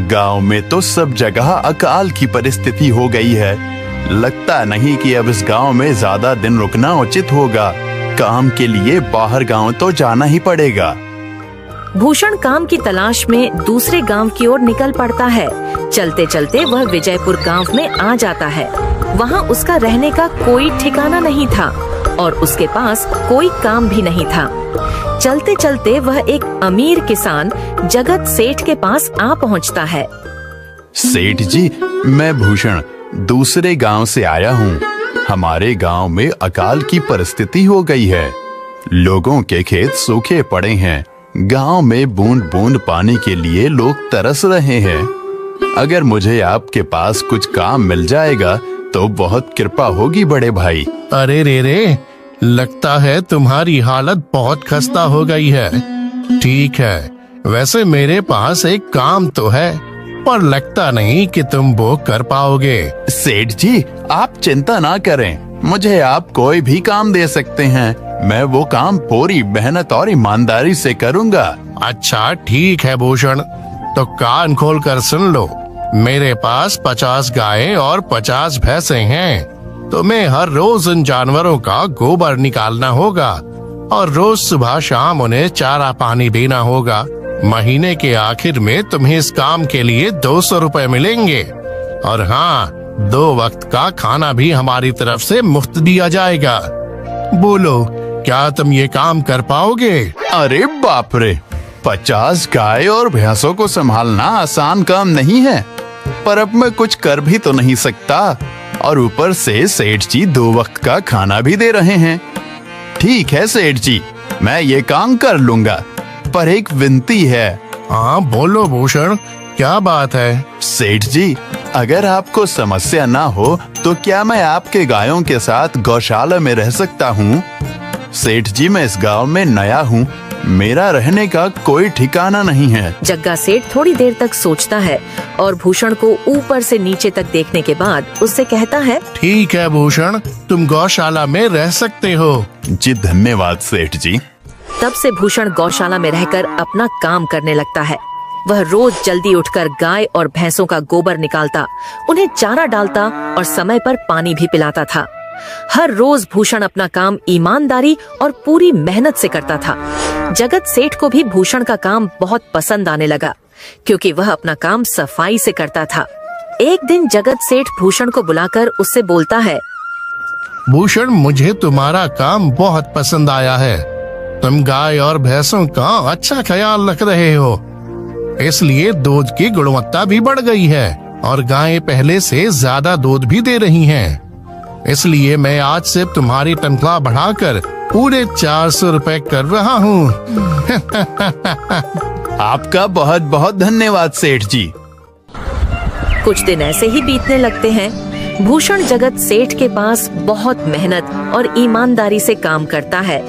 गांव में तो सब जगह अकाल की परिस्थिति हो गई है। लगता नहीं कि अब इस गांव में ज्यादा दिन रुकना उचित होगा। काम के लिए बाहर गांव तो जाना ही पड़ेगा। भूषण काम की तलाश में दूसरे गांव की ओर निकल पड़ता है। चलते चलते वह विजयपुर गांव में आ जाता है। वहां उसका रहने का कोई ठिकाना नहीं था और उसके पास कोई काम भी नहीं था। चलते चलते वह एक अमीर किसान जगत सेठ के पास आ पहुंचता है। सेठ जी, मैं भूषण दूसरे गांव से आया हूँ। हमारे गांव में अकाल की परिस्थिति हो गई है। लोगों के खेत सूखे पड़े हैं। गांव में बूंद बूंद पानी के लिए लोग तरस रहे हैं। अगर मुझे आपके पास कुछ काम मिल जाएगा तो बहुत कृपा होगी बड़े भाई। अरे रे, लगता है तुम्हारी हालत बहुत खस्ता हो गई है। ठीक है, वैसे मेरे पास एक काम तो है, पर लगता नहीं कि तुम वो कर पाओगे। सेठ जी, आप चिंता ना करें। मुझे आप कोई भी काम दे सकते हैं। मैं वो काम पूरी मेहनत और ईमानदारी से करूंगा। अच्छा ठीक है भूषण, तो कान खोल कर सुन लो। मेरे पास 50 गायें और 50 भैंसें हैं। तुम्हें हर रोज उन जानवरों का गोबर निकालना होगा और रोज सुबह शाम उन्हें चारा पानी देना होगा। महीने के आखिर में तुम्हें इस काम के लिए 200 रुपए मिलेंगे। और हाँ, 2 वक्त का खाना भी हमारी तरफ से मुफ्त दिया जाएगा। बोलो, क्या तुम ये काम कर पाओगे? अरे बाप रे, 50 गाय और भैंसों को संभालना आसान काम नहीं है। पर अब मैं कुछ कर भी तो नहीं सकता, और ऊपर से सेठ जी 2 वक्त का खाना भी दे रहे हैं। ठीक है सेठ जी, मैं ये काम कर लूंगा, पर एक विनती है। हाँ बोलो भूषण, क्या बात है? सेठ जी, अगर आपको समस्या ना हो तो क्या मैं आपके गायों के साथ गौशाला में रह सकता हूँ? सेठ जी, मैं इस गांव में नया हूँ। मेरा रहने का कोई ठिकाना नहीं है। जग्गा सेठ थोड़ी देर तक सोचता है और भूषण को ऊपर से नीचे तक देखने के बाद उससे कहता है, ठीक है भूषण, तुम गौशाला में रह सकते हो। जी धन्यवाद सेठ जी। तब से भूषण गौशाला में रहकर अपना काम करने लगता है। वह रोज जल्दी उठकर गाय और भैंसों का गोबर निकालता, उन्हें चारा डालता और समय पर पानी भी पिलाता था। हर रोज भूषण अपना काम ईमानदारी और पूरी मेहनत से करता था। जगत सेठ को भी भूषण का काम बहुत पसंद आने लगा, क्योंकि वह अपना काम सफाई से करता था। एक दिन जगत सेठ भूषण को बुलाकर उससे बोलता है, भूषण, मुझे तुम्हारा काम बहुत पसंद आया है। तुम गाय और भैंसों का अच्छा ख्याल रख रहे हो, इसलिए दूध की गुणवत्ता भी बढ़ गई है और गायें पहले से ज्यादा दूध भी दे रही हैं। इसलिए मैं आज से तुम्हारी तनख्वाह बढ़ाकर पूरे 400 रुपए कर रहा हूँ। आपका बहुत बहुत धन्यवाद सेठ जी। कुछ दिन ऐसे ही बीतने लगते हैं। भूषण जगत सेठ के पास बहुत मेहनत और ईमानदारी से काम करता है।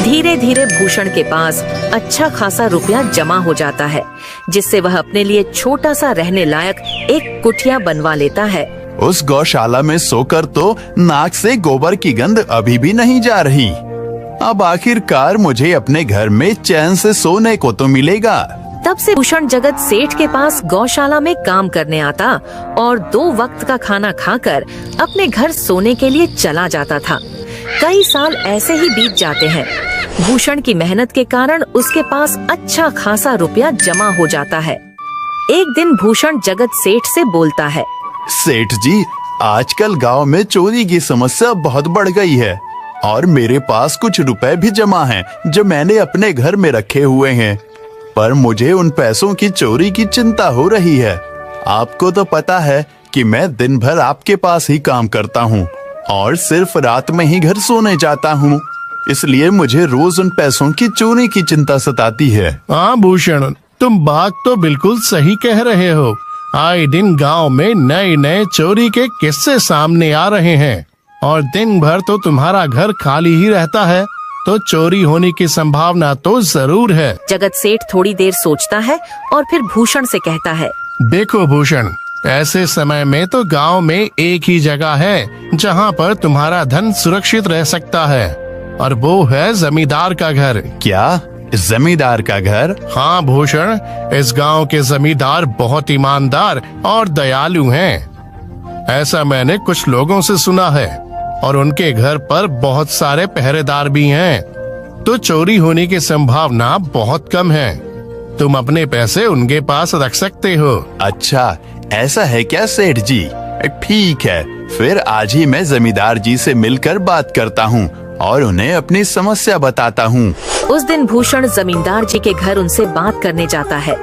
धीरे धीरे भूषण के पास अच्छा खासा रुपया जमा हो जाता है, जिससे वह अपने लिए छोटा सा रहने लायक एक कुटिया बनवा लेता है। उस गौशाला में सोकर तो नाक से गोबर की गंध अभी भी नहीं जा रही। अब आखिरकार मुझे अपने घर में चैन से सोने को तो मिलेगा। तब से भूषण जगत सेठ के पास गौशाला में काम करने आता और 2 वक्त का खाना खाकर अपने घर सोने के लिए चला जाता था। कई साल ऐसे ही बीत जाते हैं। भूषण की मेहनत के कारण उसके पास अच्छा खासा रुपया जमा हो जाता है। एक दिन भूषण जगत सेठ से बोलता है, सेठ जी, आजकल गांव में चोरी की समस्या बहुत बढ़ गई है और मेरे पास कुछ रुपए भी जमा हैं जो मैंने अपने घर में रखे हुए हैं, पर मुझे उन पैसों की चोरी की चिंता हो रही है। आपको तो पता है कि मैं दिन भर आपके पास ही काम करता हूँ और सिर्फ रात में ही घर सोने जाता हूँ, इसलिए मुझे रोज उन पैसों की चोरी की चिंता सताती है। हाँ भूषण, तुम बात तो बिल्कुल सही कह रहे हो। आए दिन गांव में नए नए चोरी के किस्से सामने आ रहे हैं और दिन भर तो तुम्हारा घर खाली ही रहता है, तो चोरी होने की संभावना तो जरूर है। जगत सेठ थोड़ी देर सोचता है और फिर भूषण से कहता है, देखो भूषण, ऐसे समय में तो गांव में एक ही जगह है जहां पर तुम्हारा धन सुरक्षित रह सकता है, और वो है जमींदार का घर। क्या जमींदार का घर? हाँ भूषण, इस गांव के जमींदार बहुत ईमानदार और दयालु हैं। ऐसा मैंने कुछ लोगों से सुना है और उनके घर पर बहुत सारे पहरेदार भी हैं, तो चोरी होने की संभावना बहुत कम है। तुम अपने पैसे उनके पास रख सकते हो। अच्छा, ऐसा है क्या सेठ जी? ठीक है, फिर आज ही मैं जमींदार जी से मिलकर बात करता हूँ और उन्हें अपनी समस्या बताता हूँ। उस दिन भूषण जमींदार जी के घर उनसे बात करने जाता है।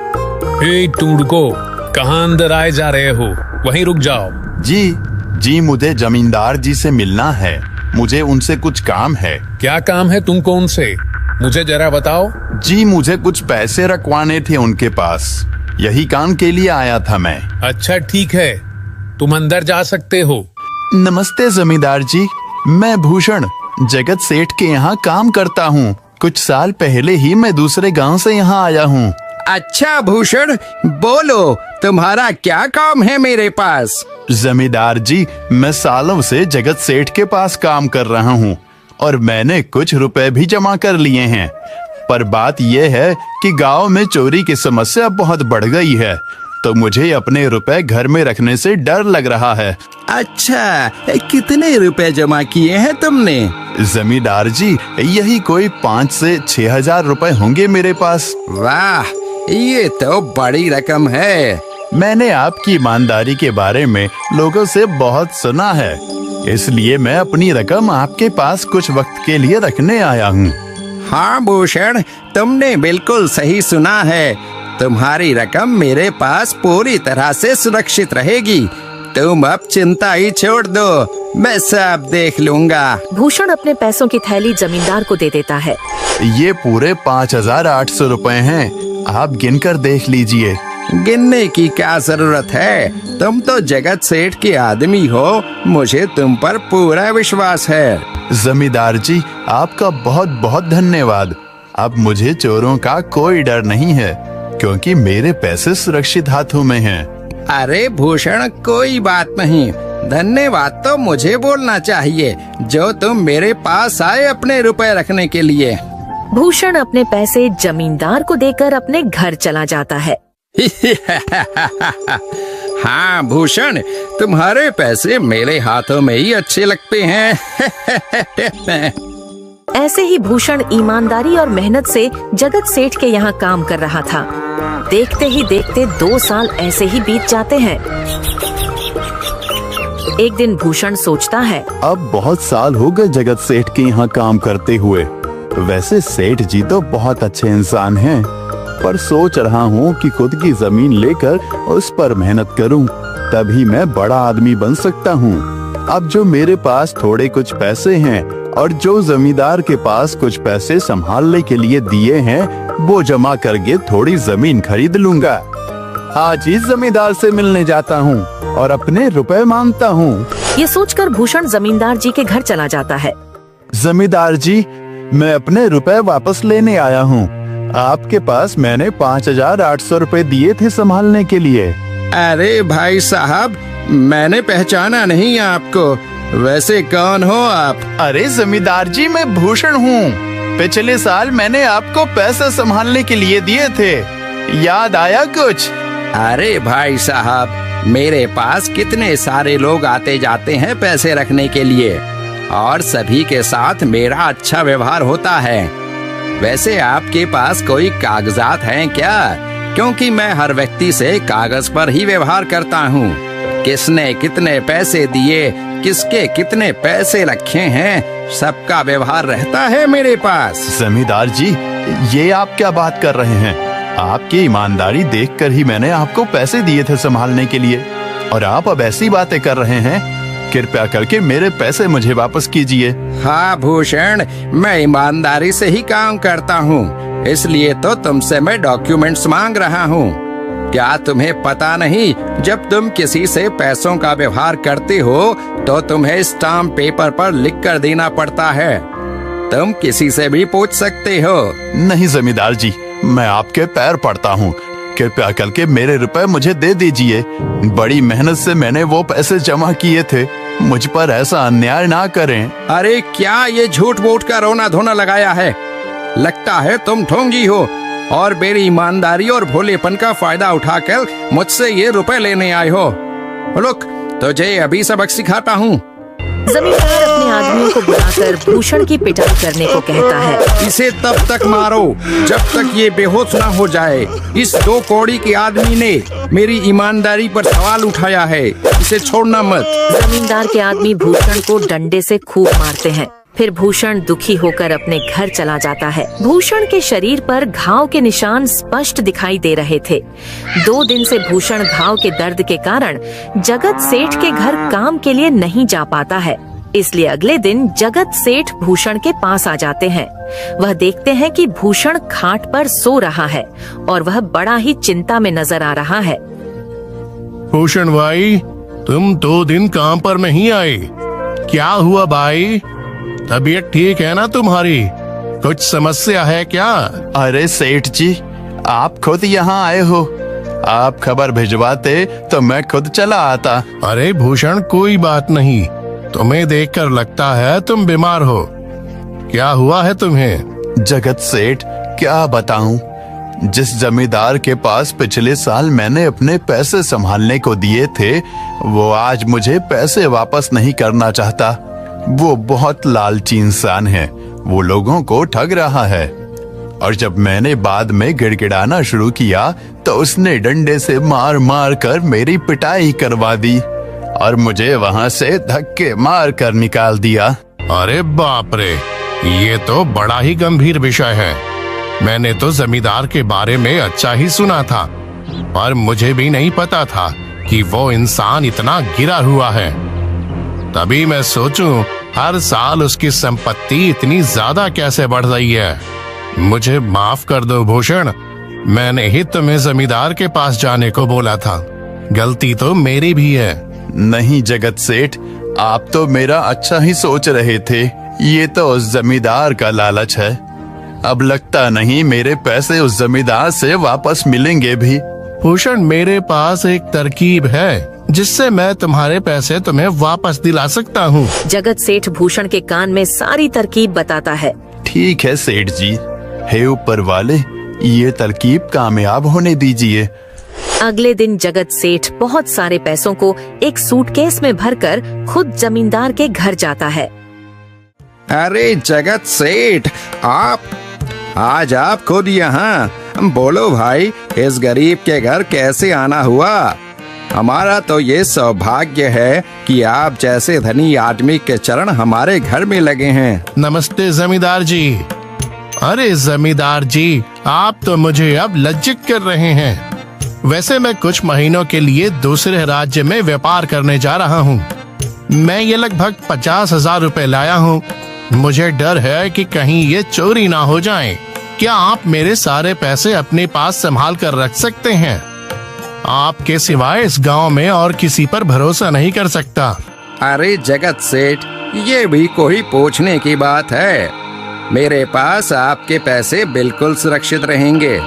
हे टूडको, कहाँ अंदर आए जा रहे हो? वहीं रुक जाओ। जी, मुझे जमींदार जी से मिलना है। मुझे उनसे कुछ काम है। क्या काम है तुमको उनसे? मुझे जरा बताओ। जी, मुझे कुछ पैसे रखवाने थे उनके पास, यही काम के लिए आया था मैं। अच्छा ठीक है, तुम अंदर जा सकते हो। नमस्ते जमींदार जी, मैं भूषण जगत सेठ के यहाँ काम करता हूँ। कुछ साल पहले ही मैं दूसरे गांव से यहाँ आया हूँ। अच्छा भूषण, बोलो तुम्हारा क्या काम है मेरे पास? जमींदार जी, मैं सालों से जगत सेठ के पास काम कर रहा हूँ और मैंने कुछ रुपए भी जमा कर लिए हैं, पर बात यह है कि गांव में चोरी की समस्या बहुत बढ़ गई है, तो मुझे अपने रुपए घर में रखने से डर लग रहा है। अच्छा, कितने रुपए जमा किए हैं तुमने? जमींदार जी, यही कोई 5 से 6 हजार रुपए होंगे मेरे पास। वाह, ये तो बड़ी रकम है। मैंने आपकी ईमानदारी के बारे में लोगों से बहुत सुना है, इसलिए मैं अपनी रकम आपके पास कुछ वक्त के लिए रखने आया हूँ। हाँ भूषण, तुमने बिल्कुल सही सुना है। तुम्हारी रकम मेरे पास पूरी तरह से सुरक्षित रहेगी। तुम अब चिंता ही छोड़ दो, मैं सब देख लूंगा। भूषण अपने पैसों की थैली जमींदार को दे देता है। ये पूरे 5,800 रुपए हैं, आप गिनकर देख लीजिए। गिनने की क्या जरूरत है? तुम तो जगत सेठ के आदमी हो, मुझे तुम पर पूरा विश्वास है। जमींदार जी, आपका बहुत बहुत धन्यवाद। अब मुझे चोरों का कोई डर नहीं है, क्योंकि मेरे पैसे सुरक्षित हाथों में हैं। अरे भूषण, कोई बात नहीं, धन्यवाद तो मुझे बोलना चाहिए, जो तुम मेरे पास आए अपने रुपए रखने के लिए। भूषण अपने पैसे जमींदार को देकर अपने घर चला जाता है। हाँ भूषण, तुम्हारे पैसे मेरे हाथों में ही अच्छे लगते हैं। ऐसे ही भूषण ईमानदारी और मेहनत से जगत सेठ के यहाँ काम कर रहा था। देखते ही देखते 2 साल ऐसे ही बीत जाते हैं। एक दिन भूषण सोचता है, अब बहुत साल हो गए जगत सेठ के यहाँ काम करते हुए। वैसे सेठ जी तो बहुत अच्छे इंसान हैं, पर सोच रहा हूँ कि खुद की जमीन लेकर उस पर मेहनत करूँ, तभी मैं बड़ा आदमी बन सकता हूँ। अब जो मेरे पास थोड़े कुछ पैसे हैं और जो जमींदार के पास कुछ पैसे संभालने के लिए दिए हैं, वो जमा करके थोड़ी जमीन खरीद लूंगा। आज ही जमींदार से मिलने जाता हूँ और अपने रुपए मांगता हूँ। ये सोचकर भूषण जमींदार जी के घर चला जाता है। जमींदार जी, मैं अपने रुपए वापस लेने आया हूँ। आपके पास मैंने 5,800 रुपए दिए थे संभालने के लिए। अरे भाई साहब, मैंने पहचाना नहीं आपको। वैसे कौन हो आप? अरे जमींदार जी, मैं भूषण हूँ। पिछले साल मैंने आपको पैसे संभालने के लिए दिए थे, याद आया कुछ? अरे भाई साहब, मेरे पास कितने सारे लोग आते जाते हैं पैसे रखने के लिए, और सभी के साथ मेरा अच्छा व्यवहार होता है। वैसे आपके पास कोई कागजात हैं क्या? क्योंकि मैं हर व्यक्ति से कागज पर ही व्यवहार करता हूँ। किसने कितने पैसे दिए, किसके कितने पैसे रखे हैं, सबका व्यवहार रहता है मेरे पास। जमींदार जी, ये आप क्या बात कर रहे हैं? आपकी ईमानदारी देखकर ही मैंने आपको पैसे दिए थे संभालने के लिए, और आप अब ऐसी बातें कर रहे हैं। कृपया करके मेरे पैसे मुझे वापस कीजिए। हाँ भूषण, मैं ईमानदारी से ही काम करता हूँ, इसलिए तो तुमसे मैं डॉक्यूमेंट्स मांग रहा हूँ। क्या तुम्हें पता नहीं, जब तुम किसी से पैसों का व्यवहार करते हो तो तुम्हें स्टाम्प पेपर पर लिख कर देना पड़ता है। तुम किसी से भी पूछ सकते हो। नहीं जमींदार जी, मैं आपके पैर पड़ता हूँ, कृपया करके मेरे रुपए मुझे दे दीजिए। बड़ी मेहनत से मैंने वो पैसे जमा किए थे, मुझ पर ऐसा अन्याय ना करें। अरे क्या ये झूठ मूठ का रोना धोना लगाया है? लगता है तुम ढोंगी हो और मेरी ईमानदारी और भोलेपन का फायदा उठाकर मुझसे ये रुपए लेने आए हो। रुक, तुझे अभी सबक सिखाता हूँ। जमींदार अपने आदमियों को बुलाकर भूषण की पिटाई करने को कहता है। इसे तब तक मारो जब तक ये बेहोश ना हो जाए। इस 2 कौड़ी के आदमी ने मेरी ईमानदारी पर सवाल उठाया है, इसे छोड़ना मत। जमींदार के आदमी भूषण को डंडे से खूब मारते हैं। फिर भूषण दुखी होकर अपने घर चला जाता है। भूषण के शरीर पर घाव के निशान स्पष्ट दिखाई दे रहे थे। 2 दिन से भूषण घाव के दर्द के कारण जगत सेठ के घर काम के लिए नहीं जा पाता है। इसलिए अगले दिन जगत सेठ भूषण के पास आ जाते हैं। वह देखते हैं कि भूषण खाट पर सो रहा है और वह बड़ा ही चिंता में नजर आ रहा है। भूषण भाई, तुम 2 दिन काम पर नहीं आए, क्या हुआ भाई? तबीयत ठीक है ना तुम्हारी? कुछ समस्या है क्या? अरे सेठ जी, आप खुद यहाँ आए हो। आप खबर भिजवाते तो मैं खुद चला आता। अरे भूषण, कोई बात नहीं, तुम्हें देखकर लगता है तुम बीमार हो। क्या हुआ है तुम्हें? जगत सेठ, क्या बताऊं, जिस जमींदार के पास पिछले साल मैंने अपने पैसे संभालने को दिए थे, वो आज मुझे पैसे वापस नहीं करना चाहता। वो बहुत लालची इंसान है, वो लोगों को ठग रहा है। और जब मैंने बाद में गिड़गिड़ाना शुरू किया तो उसने डंडे से मार मार कर मेरी पिटाई करवा दी और मुझे वहां से धक्के मार कर निकाल दिया। अरे बाप रे, ये तो बड़ा ही गंभीर विषय है। मैंने तो जमींदार के बारे में अच्छा ही सुना था, पर मुझे भी नहीं पता था कि वो इंसान इतना गिरा हुआ है। तभी मैं सोचूं, हर साल उसकी संपत्ति इतनी ज्यादा कैसे बढ़ रही है। मुझे माफ कर दो भूषण, मैंने ही तुम्हें जमींदार के पास जाने को बोला था। गलती तो मेरी भी है। नहीं जगत सेठ, आप तो मेरा अच्छा ही सोच रहे थे। ये तो उस जमींदार का लालच है। अब लगता नहीं मेरे पैसे उस जमींदार से वापस मिलेंगे भी। भूषण, मेरे पास एक तरकीब है जिससे मैं तुम्हारे पैसे तुम्हें वापस दिला सकता हूँ। जगत सेठ भूषण के कान में सारी तरकीब बताता है। ठीक है सेठ जी, हे ऊपर वाले, ये तरकीब कामयाब होने दीजिए। अगले दिन जगत सेठ बहुत सारे पैसों को एक सूटकेस में भरकर खुद जमींदार के घर जाता है। अरे जगत सेठ, आज आप खुद यहाँ? बोलो भाई, इस गरीब के घर कैसे आना हुआ? हमारा तो ये सौभाग्य है कि आप जैसे धनी आदमी के चरण हमारे घर में लगे हैं। नमस्ते जमींदार जी। अरे जमींदार जी, आप तो मुझे अब लज्जित कर रहे हैं। वैसे मैं कुछ महीनों के लिए दूसरे राज्य में व्यापार करने जा रहा हूँ। मैं ये लगभग 50,000 रुपए लाया हूँ। मुझे डर है कि कहीं ये चोरी ना हो जाए। क्या आप मेरे सारे पैसे अपने पास संभाल कर रख सकते हैं? आपके सिवाय इस गांव में और किसी पर भरोसा नहीं कर सकता। अरे जगत सेठ, ये भी कोई पूछने की बात है? मेरे पास आपके पैसे बिल्कुल सुरक्षित रहेंगे।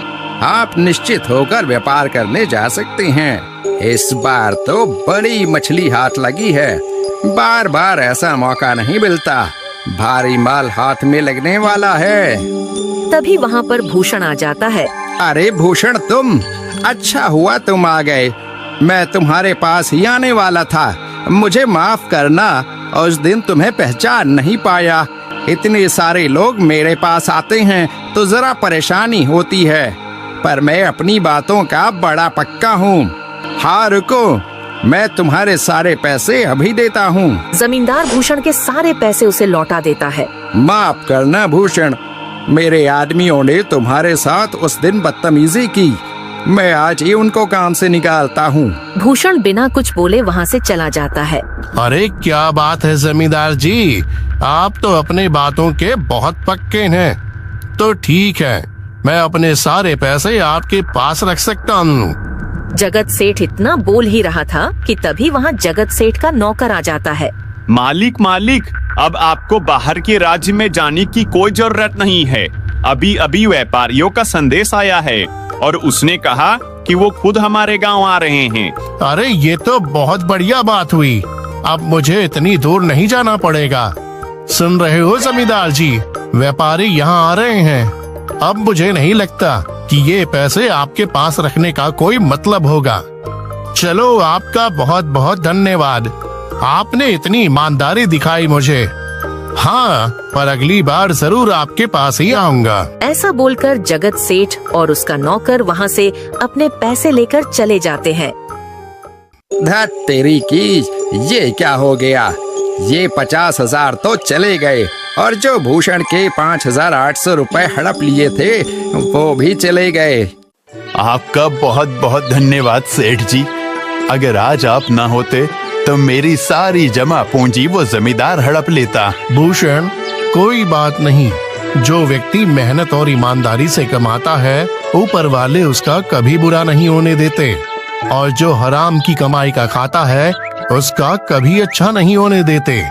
आप निश्चित होकर व्यापार करने जा सकते हैं। इस बार तो बड़ी मछली हाथ लगी है। बार बार ऐसा मौका नहीं मिलता। भारी माल हाथ में लगने वाला है। तभी वहाँ पर भूषण आ जाता है। अरे भूषण, तुम? अच्छा हुआ तुम आ गए। मैं तुम्हारे पास ही आने वाला था। मुझे माफ करना, उस दिन तुम्हें पहचान नहीं पाया। इतने सारे लोग मेरे पास आते हैं तो जरा परेशानी होती है, पर मैं अपनी बातों का बड़ा पक्का हूँ। हाँ रुको, मैं तुम्हारे सारे पैसे अभी देता हूँ। जमींदार भूषण के सारे पैसे उसे लौटा देता है। माफ करना भूषण, मेरे आदमियों ने तुम्हारे साथ उस दिन बदतमीजी की। मैं आज ही उनको काम से निकालता हूँ। भूषण बिना कुछ बोले वहाँ से चला जाता है। अरे क्या बात है जमींदार जी, आप तो अपने बातों के बहुत पक्के हैं। तो ठीक है, मैं अपने सारे पैसे आपके पास रख सकता हूँ। जगत सेठ इतना बोल ही रहा था कि तभी वहाँ जगत सेठ का नौकर आ जाता है। मालिक, अब आपको बाहर के राज्य में जाने की कोई जरूरत नहीं है। अभी अभी व्यापारियों का संदेश आया है और उसने कहा कि वो खुद हमारे गांव आ रहे हैं। अरे ये तो बहुत बढ़िया बात हुई। अब मुझे इतनी दूर नहीं जाना पड़ेगा। सुन रहे हो जमींदार जी, व्यापारी यहाँ आ रहे हैं। अब मुझे नहीं लगता कि ये पैसे आपके पास रखने का कोई मतलब होगा। चलो, आपका बहुत बहुत धन्यवाद। आपने इतनी ईमानदारी दिखाई मुझे। हाँ, पर अगली बार जरूर आपके पास ही आऊंगा। ऐसा बोलकर जगत सेठ और उसका नौकर वहाँ से अपने पैसे लेकर चले जाते हैं। धत तेरी की, ये क्या हो गया? ये 50,000 तो चले गए और जो भूषण के 5,800 रुपए हड़प लिए थे वो भी चले गए। आपका बहुत बहुत धन्यवाद सेठ जी। अगर आज आप ना होते तो मेरी सारी जमा पूंजी वो जमींदार हड़प लेता। भूषण, कोई बात नहीं। जो व्यक्ति मेहनत और ईमानदारी से कमाता है, ऊपर वाले उसका कभी बुरा नहीं होने देते, और जो हराम की कमाई का खाता है उसका कभी अच्छा नहीं होने देते।